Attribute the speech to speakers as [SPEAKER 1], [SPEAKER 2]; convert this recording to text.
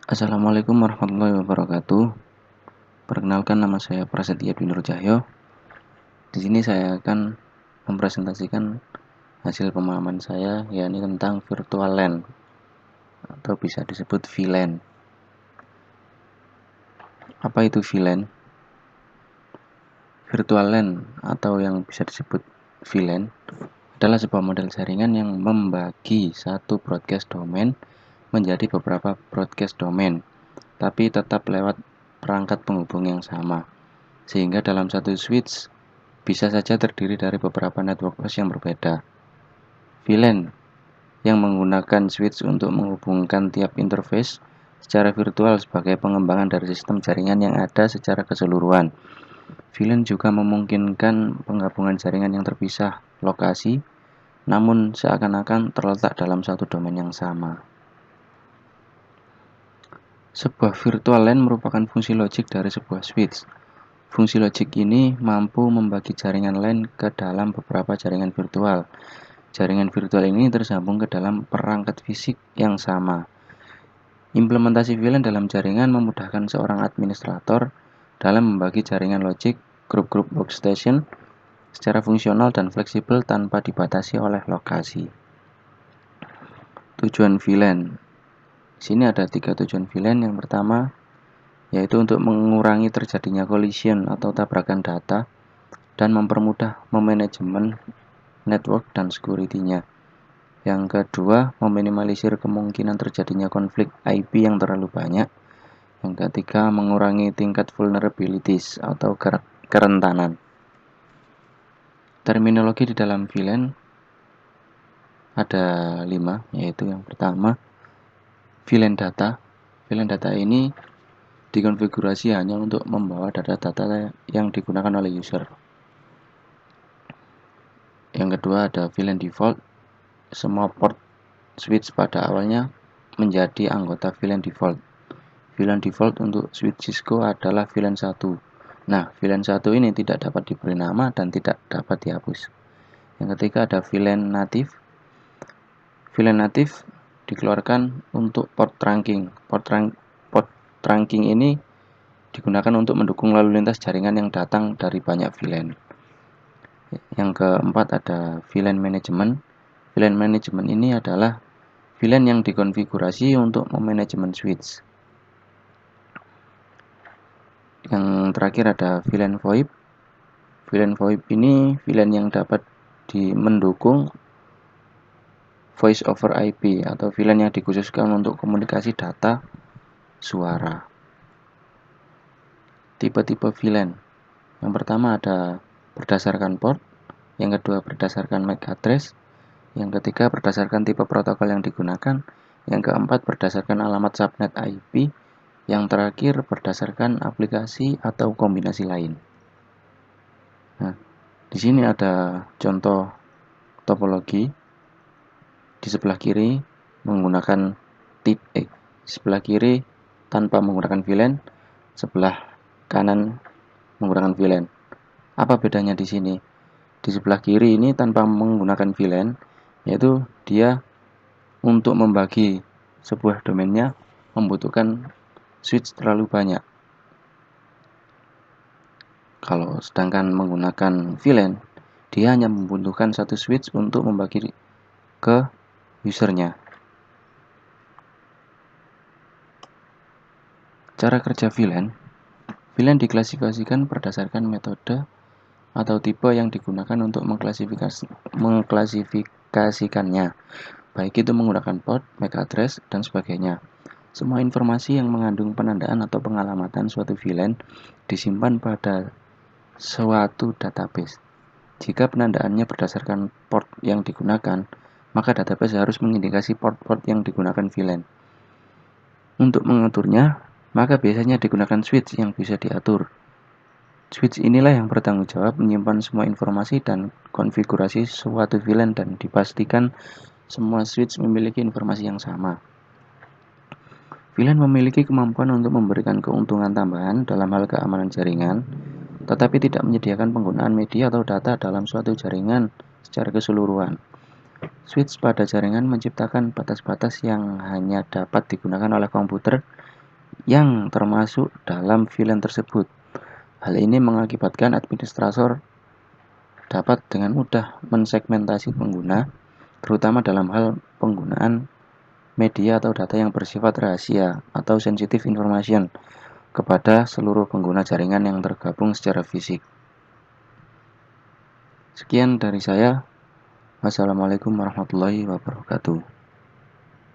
[SPEAKER 1] Assalamualaikum warahmatullahi wabarakatuh. Perkenalkan, nama saya Prasetya Dwi Nur Cahyo. Di sini saya akan mempresentasikan hasil pemahaman saya, yakni tentang virtual LAN atau bisa disebut VLAN. Apa itu VLAN? Virtual LAN atau yang bisa disebut VLAN adalah sebuah model jaringan yang membagi satu broadcast domain menjadi beberapa broadcast domain, tapi tetap lewat perangkat penghubung yang sama. Sehingga dalam satu switch bisa saja terdiri dari beberapa network host yang berbeda. VLAN yang menggunakan switch untuk menghubungkan tiap interface secara virtual sebagai pengembangan dari sistem jaringan yang ada secara keseluruhan. VLAN juga memungkinkan penggabungan jaringan yang terpisah lokasi, namun seakan-akan terletak dalam satu domain yang sama. Sebuah virtual LAN merupakan fungsi logik dari sebuah switch. Fungsi logik ini mampu membagi jaringan LAN ke dalam beberapa jaringan virtual. Jaringan virtual ini tersambung ke dalam perangkat fisik yang sama. Implementasi VLAN dalam jaringan memudahkan seorang administrator dalam membagi jaringan logik grup-grup workstation secara fungsional dan fleksibel tanpa dibatasi oleh lokasi. Tujuan VLAN. Di sini ada 3 tujuan VLAN. Yang pertama yaitu untuk mengurangi terjadinya collision atau tabrakan data dan mempermudah memanajemen network dan security-nya. Yang kedua, meminimalisir kemungkinan terjadinya konflik IP yang terlalu banyak. Yang ketiga, mengurangi tingkat vulnerabilities atau kerentanan. Terminologi di dalam VLAN ada 5, yaitu yang pertama, VLAN data. VLAN data ini dikonfigurasi hanya untuk membawa data-data yang digunakan oleh user. Yang kedua ada VLAN default. Semua port switch pada awalnya menjadi anggota VLAN default. VLAN default untuk switch Cisco adalah VLAN 1. Nah, VLAN 1 ini tidak dapat diberi nama dan tidak dapat dihapus. Yang ketiga ada VLAN native. VLAN native dikeluarkan untuk port trunking. Port trunking ini digunakan untuk mendukung lalu lintas jaringan yang datang dari banyak VLAN. Yang keempat ada VLAN management. VLAN management ini adalah VLAN yang dikonfigurasi untuk memanajemen switch. Yang terakhir ada VLAN VoIP. VLAN VoIP ini VLAN yang dapat mendukung voice over IP atau VLAN yang dikhususkan untuk komunikasi data suara. Tipe-tipe VLAN. Yang pertama ada berdasarkan port, yang kedua berdasarkan MAC address, yang ketiga berdasarkan tipe protokol yang digunakan, yang keempat berdasarkan alamat subnet IP, yang terakhir berdasarkan aplikasi atau kombinasi lain. Nah, di sini ada contoh topologi. Di sebelah kiri menggunakan sebelah kiri tanpa menggunakan VLAN, sebelah kanan menggunakan VLAN. Apa bedanya di sini? Di sebelah kiri ini tanpa menggunakan VLAN, yaitu dia untuk membagi sebuah domainnya membutuhkan switch terlalu banyak. Kalau sedangkan menggunakan VLAN, dia hanya membutuhkan satu switch untuk membagi ke usernya. Cara kerja VLAN. VLAN diklasifikasikan berdasarkan metode atau tipe yang digunakan untuk mengklasifikasikannya, baik itu menggunakan port, MAC address, dan sebagainya. Semua informasi yang mengandung penandaan atau pengalamatan suatu VLAN disimpan pada suatu database. Jika penandaannya berdasarkan port yang digunakan, maka database harus mengindikasi port-port yang digunakan VLAN. Untuk mengaturnya, maka biasanya digunakan switch yang bisa diatur. Switch inilah yang bertanggung jawab menyimpan semua informasi dan konfigurasi suatu VLAN dan dipastikan semua switch memiliki informasi yang sama. VLAN memiliki kemampuan untuk memberikan keuntungan tambahan dalam hal keamanan jaringan, tetapi tidak menyediakan penggunaan media atau data dalam suatu jaringan secara keseluruhan. Switch pada jaringan menciptakan batas-batas yang hanya dapat digunakan oleh komputer yang termasuk dalam VLAN tersebut. Hal ini mengakibatkan administrator dapat dengan mudah mensegmentasi pengguna, terutama dalam hal penggunaan media atau data yang bersifat rahasia atau sensitive information kepada seluruh pengguna jaringan yang tergabung secara fisik. Sekian dari saya. Wassalamualaikum warahmatullahi wabarakatuh.